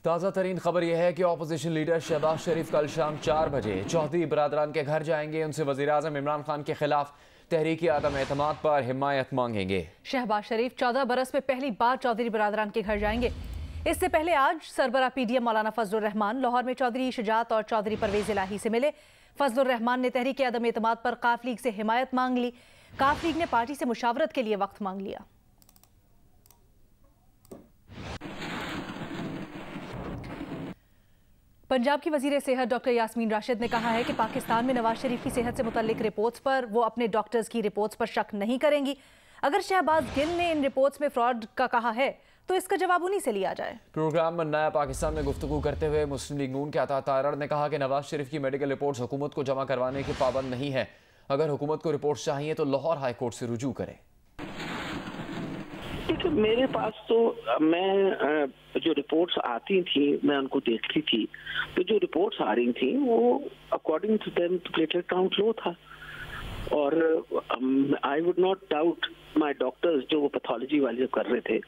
ताज़ा तरीन खबर यह है कि अपोजिशन लीडर शहबाज शरीफ कल शाम 4 बजे चौधरी बरादरान के घर जाएंगे। उनसे वज़ीर आज़म इमरान खान के खिलाफ तहरीक आदम एतमाद पर हिमायत मांगेंगे। शहबाज शरीफ 14 बरस में पहली बार चौधरी बरादरान के घर जाएंगे। इससे पहले आज सरबरा पीडीएम मौलाना फजलुर रहमान लाहौर में चौधरी शुजात और चौधरी परवेज इलाही से मिले। फजलुर रहमान ने तहरीक आदम एतमाद पर काफ लीग से हिमायत मांग ली। काफ लीग ने पार्टी से मुशावरत के लिए वक्त मांग लिया। पंजाब की वजीर सेहत डॉक्टर यास्मीन राशिद ने कहा है कि पाकिस्तान में नवाज शरीफ की सेहत से मुतल्लिक रिपोर्ट्स पर वो अपने डॉक्टर्स की रिपोर्ट्स पर शक नहीं करेंगी। अगर शहबाज गिल ने इन रिपोर्ट्स में फ्रॉड का कहा है तो इसका जवाब उन्हीं से लिया जाए। प्रोग्राम में नया पाकिस्तान में गुफ्तगू करते हुए मुस्लिम लीग नून के अता तारड़ ने कहा कि नवाज शरीफ की मेडिकल रिपोर्ट्स हुकूमत को जमा करवाने के पाबंद नहीं है। अगर हुकूमत को रिपोर्ट्स चाहिए तो लाहौर हाई कोर्ट से रुजू करे। मेरे पास तो मैं जो रिपोर्ट्स आती थी मैं उनको देखती थी, तो जो रिपोर्ट्स आ रही थी वो according to them platelet count low था। और I would not doubt my doctors जो वो पैथोलॉजी वाले कर रहे थे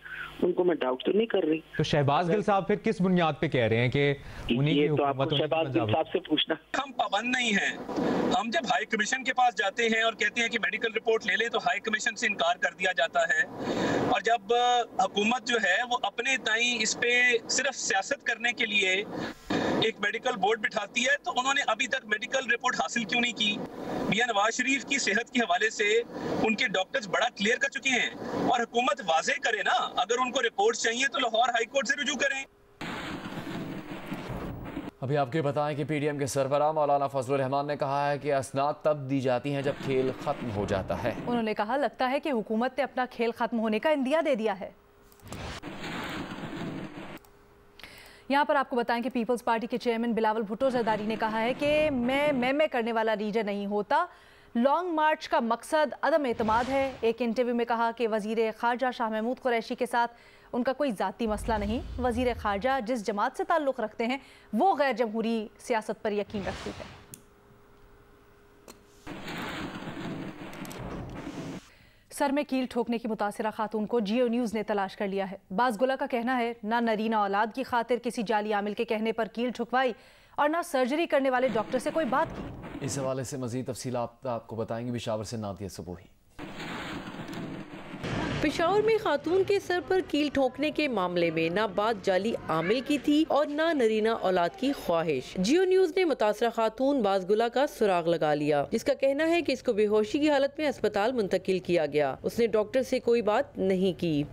उनको मैं डाउट तो नहीं कर रही। तो शहबाज गिल साहब फिर किस बुनियाद पे कह रहे हैं कि उन्हीं की तो आपको शहबाज गिल साहब से पूछना। हम पाबंद नहीं हैं। हम जब हाई कमीशन के पास जाते हैं और कहते हैं कि मेडिकल रिपोर्ट ले लें तो हाई कमीशन से इनकार कर दिया जाता है। और जब हुकूमत जो है वो अपने ताई इस पे सिर्फ सियासत करने के लिए एक मेडिकल बोर्ड बिठाती है तो उन्होंने अभी तक मेडिकल रिपोर्ट हासिल क्यों नहीं की। मियां नवाज शरीफ की सेहत के हवाले से उनके डॉक्टर्स बड़ा क्लियर कर चुके हैं और हुकूमत वाजे करे ना, अगर उनको रिपोर्ट चाहिए तो लाहौर हाई कोर्ट से रुजू करें। अभी आपको बताएं कि पीडीएम के सरबराह मौलाना फजलुर रहमान ने कहा है कि असनाद तब दी जाती हैं जब खेल खत्म हो जाता है। उन्होंने कहा लगता है कि हुकूमत ने अपना खेल खत्म होने का इंदिया दे दिया है। यहाँ पर आपको बताएं कि पीपल्स पार्टी के चेयरमैन बिलावल भुट्टो जरदारी ने कहा है कि मैं करने वाला लीडर नहीं होता। लॉन्ग मार्च का मकसद अदम एतमाद है। एक इंटरव्यू में कहा कि वजीर खारजा शाह महमूद कुरैशी के साथ उनका कोई ज़ाती मसला नहीं। वजीर खारजा जिस जमात से ताल्लुक़ रखते हैं वो गैर जमहूरी सियासत पर यकीन रखती है। सर में कील ठोकने की मुतासिरा खातून को जियो न्यूज़ ने तलाश कर लिया है। बाज़गुला का कहना है ना नरीना औलाद की खातिर किसी जाली आमिल के कहने पर कील ठुकवाई और ना सर्जरी करने वाले डॉक्टर से कोई बात की। इस हवाले से मज़ीद तफसीलात आपको बताएंगे पेशावर से नादिया सबूही। पेशावर में खातून के सर पर कील ठोकने के मामले में ना बात जाली आमिल की थी और ना नरीना औलाद की ख्वाहिश। जियो न्यूज़ ने मुतासरा खातून बाज़गुला का सुराग लगा लिया, जिसका कहना है कि इसको बेहोशी की हालत में अस्पताल मुंतकिल किया गया। उसने डॉक्टर से कोई बात नहीं की।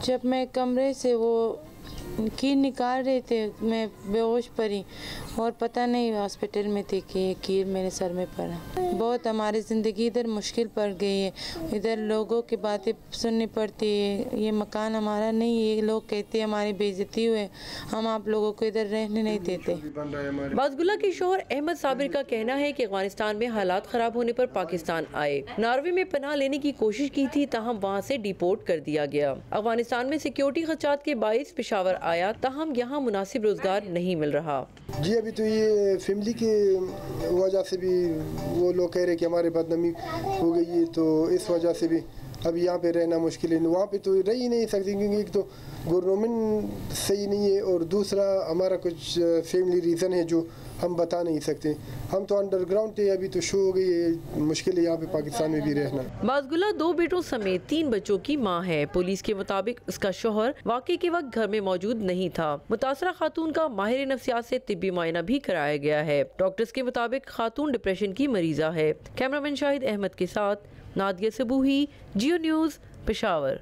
जब मैं कमरे से वो कील निकाल रहे थे मैं बेहोश पड़ी और पता नहीं हॉस्पिटल में थी कि कील मेरे सर में पड़ा। बहुत हमारी ज़िंदगी इधर मुश्किल पड़ गई है। इधर लोगों की बातें सुननी पड़ती है। ये मकान हमारा नहीं है। ये लोग कहते हैं हमारी बेइज्जती हुए, हम आप लोगों को इधर रहने नहीं देते। बाज़गुला के शोहर अहमद साबिर का कहना है कि अफगानिस्तान में हालात खराब होने पर पाकिस्तान आए। नॉर्वे में पनाह लेने की कोशिश की थी ताहम वहाँ से डिपोर्ट कर दिया गया। अफगानिस्तान में सिक्योरिटी खदशात के बाइस पेशावर आया ताहम यहाँ मुनासिब रोजगार नहीं मिल रहा। जी अभी तो ये फैमिली की वजह से भी वो लोग कह रहे कि हमारे बदनामी हो गई है, तो इस वजह से भी अब यहाँ पे रहना मुश्किल है। वहाँ पे तो रह ही नहीं सकते क्योंकि एक तो गवर्नमेंट सही नहीं है और दूसरा हमारा कुछ फैमिली रीज़न है जो हम बता नहीं सकते। हम तो अंडरग्राउंड थे, अभी तो शो हो गई है, मुश्किल है यहाँ पे पाकिस्तान में भी रहना। बाज़गुला 2 बेटों समेत 3 बच्चों की माँ है। पुलिस के मुताबिक उसका शोहर वाक़े के वक्त घर में मौजूद नहीं था। मुतासरा खातून का माहिर नफ्सियात से तिब्बी मुआयना भी कराया गया है। डॉक्टर्स के मुताबिक खातून डिप्रेशन की मरीजा है। कैमरामैन शाहिद अहमद के साथ Nadia Sabuhi, Geo news, Peshawar.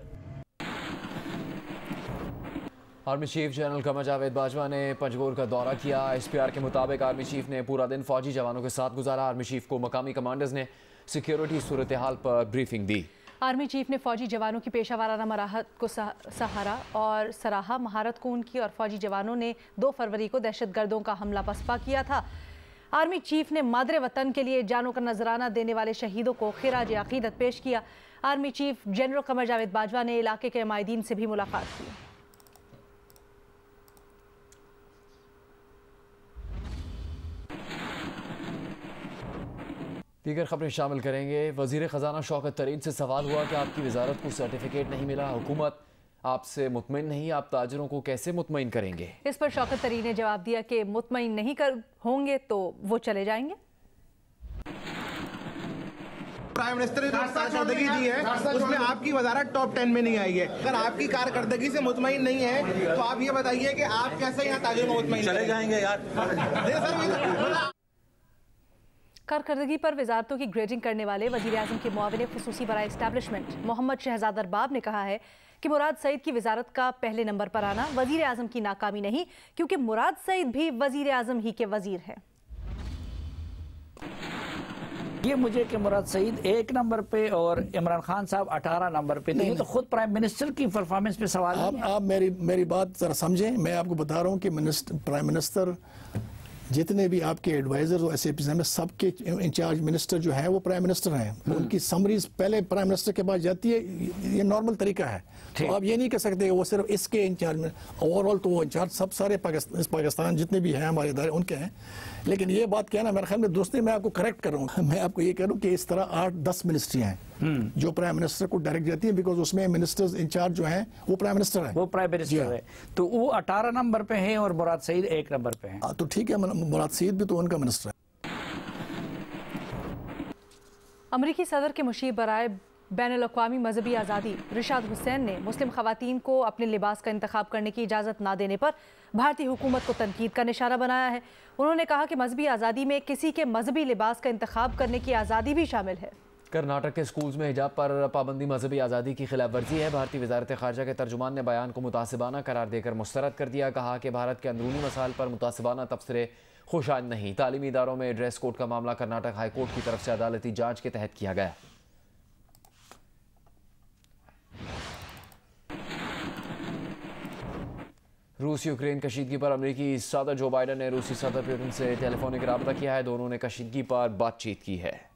Army chief general Qamar Javed Bajwa ने पंजगोर का दौरा किया। SPR के मुताबिक आर्मी चीफ ने पूरा दिन फौजी जवानों के साथ गुजारा। आर्मी चीफ को मकामी कमांडर्स ने सिक्योरिटी सूरत हाल पर ब्रीफिंग दी। आर्मी चीफ ने फौजी जवानों की पेशावराना महारत को सहारा और सराहा। महारत को उनकी और फौजी जवानों ने 2 फरवरी को दहशतगर्दों का हमला पसपा किया था। आर्मी चीफ ने मादरे वतन के लिए जानों का नजराना देने वाले शहीदों को खिराज अकीदत पेश किया। Army chief general Qamar Javed Bajwa ने इलाके के माहिदीन से भी मुलाकात की। दीगर खबरें शामिल करेंगे। वजीर ख़जाना शौकत तरीन से सवाल हुआ कि आपकी वजारत को सर्टिफिकेट नहीं मिला, हुकूमत आपसे मुतमईन नहीं, आप ताजरों को कैसे मुतमईन करेंगे? इस पर शौकत तरीन ने जवाब दिया कि मुतमईन नहीं कर होंगे तो वो चले जाएंगे। प्राइम मिनिस्टर ने जो कारकर्दगी दी है उसमें आपकी वजारत टॉप 10 में नहीं आई है। अगर आपकी कारकर्दगी से मुतमईन नहीं है तो आप ये बताइए कि आप कैसे यहाँ ताजिरों को मुतमईन चले जाएंगे यार। कारकर्दगी पर वजारतों की ग्रेडिंग करने वाले वज़ीर आज़म के मुआविन ख़ुसूसी बराए इस्टेब्लिशमेंट मोहम्मद शहजाद अरबाब ने कहा है कि मुराद सईद की वजारत का पहले नंबर पर आना वज़ीर आज़म की नाकामी नहीं, क्योंकि मुराद सईद भी वज़ीर आज़म ही के वज़ीर हैं। ये मुझे कि मुराद सईद 1 नंबर पे और इमरान खान साहब 18 नंबर पे, नहीं तो खुद प्राइम मिनिस्टर की परफॉर्मेंस पे सवाल। आप मेरी बात जरा समझें। मैं आपको बता रहा हूँ कि प्राइम मिनिस्टर जितने भी आपके एडवाइजर और एसएपी में सबके इंचार्ज मिनिस्टर जो है वो प्राइम मिनिस्टर हैं। उनकी समरीज पहले प्राइम मिनिस्टर के पास जाती है, ये नॉर्मल तरीका है। तो आप ये नहीं कह सकते वो सिर्फ इसके इंचार्ज में, ओवरऑल तो वो इंचार्ज सब सारे पाकिस्तान जितने भी हैं हमारे इदारे उनके हैं। लेकिन ये बात कहना मेरे ख्याल में दोस्ती, मैं आपको करेक्ट कर रहा हूँ। मैं आपको ये कह रहा हूँ कि इस तरह 8-10 मिनिस्ट्री हैं जो प्राइम मिनिस्टर को डायरेक्ट जाती है, बिकॉज उसमें मिनिस्टर्स इंचार्ज जो हैं वो प्राइम मिनिस्टर है। वो प्राइम मिनिस्टर है, तो वो 18 नंबर पे है और मुराद सईद 1 नंबर पे है। तो ठीक है, मुराद सईद भी तो उनका मिनिस्टर है। अमरीकी सदर के मुशीर बराए बैनुल-अक़वामी मजहबी आज़ादी रिशाद हुसैन ने मुस्लिम ख़वातीन को अपने लिबास का इंतखाब करने की इजाज़त ना देने पर भारतीय हुकूमत को तनकीद का निशाना बनाया है। उन्होंने कहा कि मजहबी आज़ादी में किसी के मजहबी लिबास का इंतखाब करने की आज़ादी भी शामिल है। कर्नाटक के स्कूल्स में हिजाब पर पाबंदी मजहबी आज़ादी की खिलाफ वर्जी है। भारतीय वजारत ख़ारजा के तर्जुमान ने बयान को मुतासिबाना करार देकर मुस्तरद कर दिया। कहा कि भारत के अंदरूनी मसाइल पर मुतासिबाना तबसरे खुशाइंद नहीं। तालीमी इदारों में ड्रेस कोड का मामला कर्नाटक हाई कोर्ट की तरफ से अदालती जांच के तहत किया गया। रूस यूक्रेन कशीदगी पर अमेरिकी सदर जो बाइडन ने रूसी सदर पुतिन से टेलीफोनिक रब्ता किया है। दोनों ने कशीदगी पर बातचीत की है।